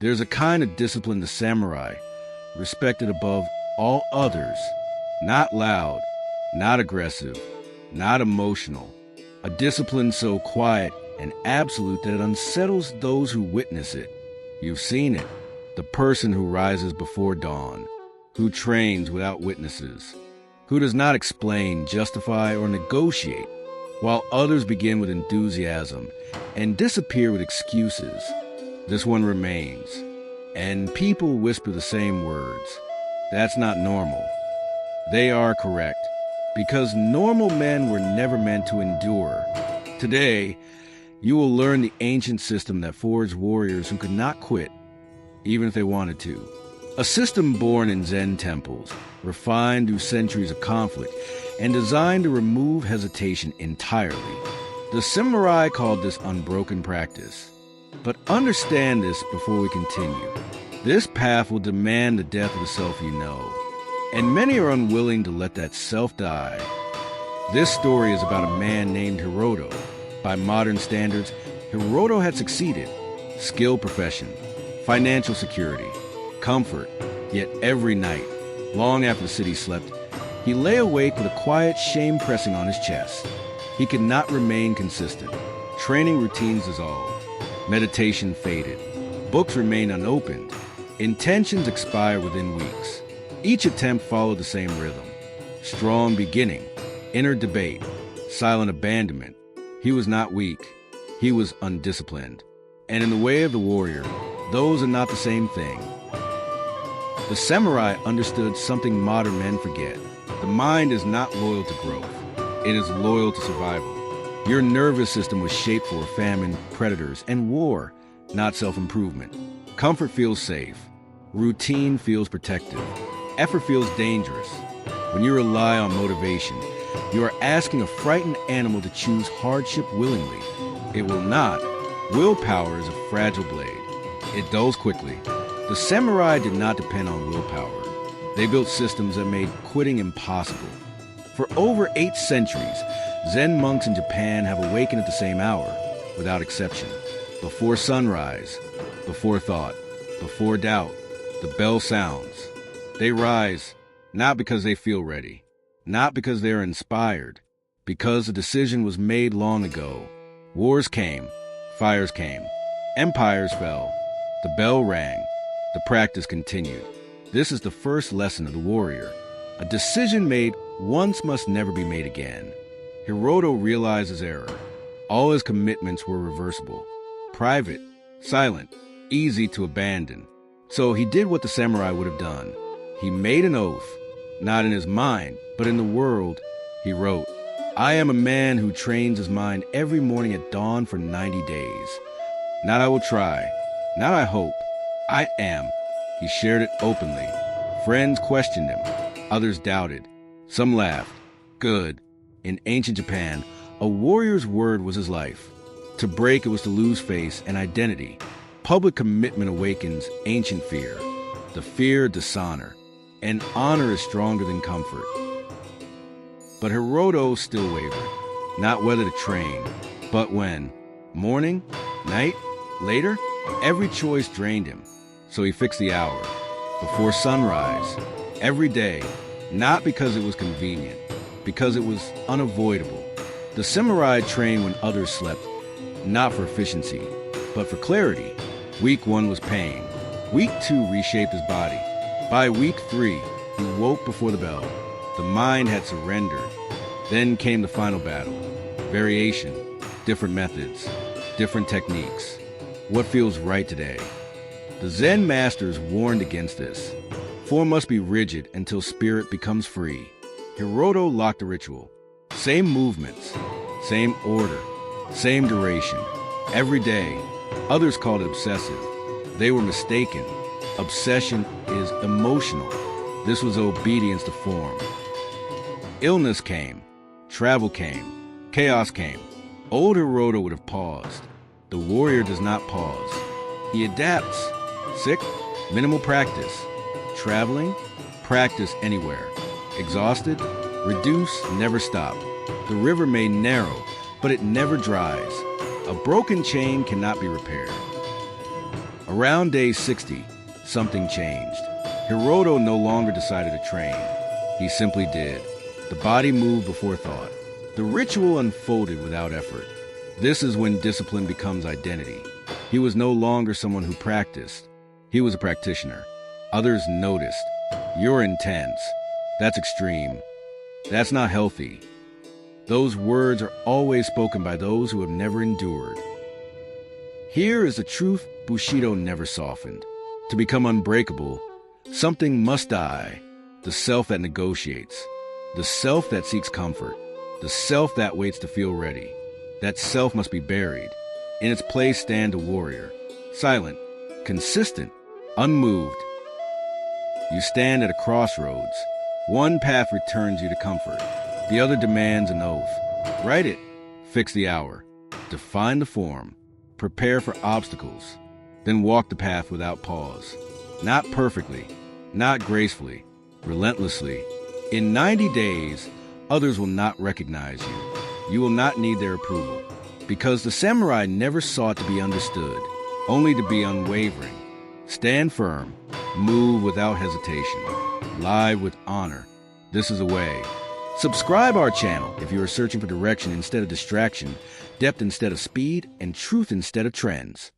There's a kind of discipline the samurai, respected above all others, not loud, not aggressive, not emotional, a discipline so quiet and absolute that it unsettles those who witness it. You've seen it, the person who rises before dawn, who trains without witnesses, who does not explain, justify, or negotiate, while others begin with enthusiasm and disappear with excuses. This one remains, and people whisper the same words. That's not normal. They are correct, because normal men were never meant to endure. Today, you will learn the ancient system that forged warriors who could not quit, even if they wanted to. A system born in Zen temples, refined through centuries of conflict, and designed to remove hesitation entirely. The samurai called this unbroken practice. But understand this before we continue. This path will demand the death of the self you know, and many are unwilling to let that self die. This story is about a man named Hiroto. By modern standards, Hiroto had succeeded. Skilled profession, financial security, comfort, yet every night, long after the city slept, he lay awake with a quiet shame pressing on his chest. He could not remain consistent. Training routines dissolved. Meditation faded. Books remained unopened. Intentions expire within weeks. Each attempt followed the same rhythm. Strong beginning, inner debate, silent abandonment. He was not weak. He was undisciplined. And in the way of the warrior, those are not the same thing. The samurai understood something modern men forget. The mind is not loyal to growth. It is loyal to survival. Your nervous system was shaped for famine, predators, and war, not self-improvement. Comfort feels safe. Routine feels protective. Effort feels dangerous. When you rely on motivation, you are asking a frightened animal to choose hardship willingly. It will not. Willpower is a fragile blade. It dulls quickly. The samurai did not depend on willpower. They built systems that made quitting impossible. For over 8 centuries, Zen monks in Japan have awakened at the same hour, without exception. Before sunrise, before thought, before doubt, the bell sounds. They rise, not because they feel ready, not because they are inspired, because the decision was made long ago. Wars came, fires came, empires fell, the bell rang, the practice continued. This is the first lesson of the warrior. A decision made once must never be made again. Hiroto realized his error. All his commitments were reversible, private, silent, easy to abandon. So he did what the samurai would have done. He made an oath, not in his mind, but in the world. He wrote, "I am a man who trains his mind every morning at dawn for 90 days. Not I will try, not I hope, I am." He shared it openly. Friends questioned him. Others doubted. Some laughed. Good. In ancient Japan, a warrior's word was his life. To break it was to lose face and identity. Public commitment awakens ancient fear. The fear of dishonor. And honor is stronger than comfort. But Hiroto still wavered. Not whether to train, but when. Morning? Night? Later? Every choice drained him. So he fixed the hour. Before sunrise. Every day. Not because it was convenient. Because it was unavoidable. The samurai trained when others slept. Not for efficiency, but for clarity. Week 1 was pain. Week 2 reshaped his body. By week 3, he woke before the bell. The mind had surrendered. Then came the final battle. Variation. Different methods. Different techniques. What feels right today? The Zen masters warned against this. Form must be rigid until spirit becomes free. Hiroto locked the ritual. Same movements, same order, same duration. Every day, others called it obsessive. They were mistaken. Obsession is emotional. This was obedience to form. Illness came. Travel came. Chaos came. Old Hiroto would have paused. The warrior does not pause. He adapts. Sick? Minimal practice. Traveling? Practice anywhere. Exhausted? Reduce, never stop. The river may narrow, but it never dries. A broken chain cannot be repaired. Around day 60, something changed. Hiroto no longer decided to train. He simply did. The body moved before thought. The ritual unfolded without effort. This is when discipline becomes identity. He was no longer someone who practiced. He was a practitioner. Others noticed. You're intense. That's extreme. That's not healthy. Those words are always spoken by those who have never endured. Here is the truth Bushido never softened. To become unbreakable, something must die. The self that negotiates. The self that seeks comfort. The self that waits to feel ready. That self must be buried. In its place stand a warrior. Silent, consistent, unmoved. You stand at a crossroads. One path returns you to comfort. The other demands an oath. Write it. Fix the hour. Define the form. Prepare for obstacles. Then walk the path without pause. Not perfectly. Not gracefully. Relentlessly. In 90 days, others will not recognize you. You will not need their approval. Because the samurai never sought to be understood, only to be unwavering. Stand firm. Move without hesitation. Live with honor. This is the way. Subscribe our channel if you are searching for direction instead of distraction, depth instead of speed, and truth instead of trends.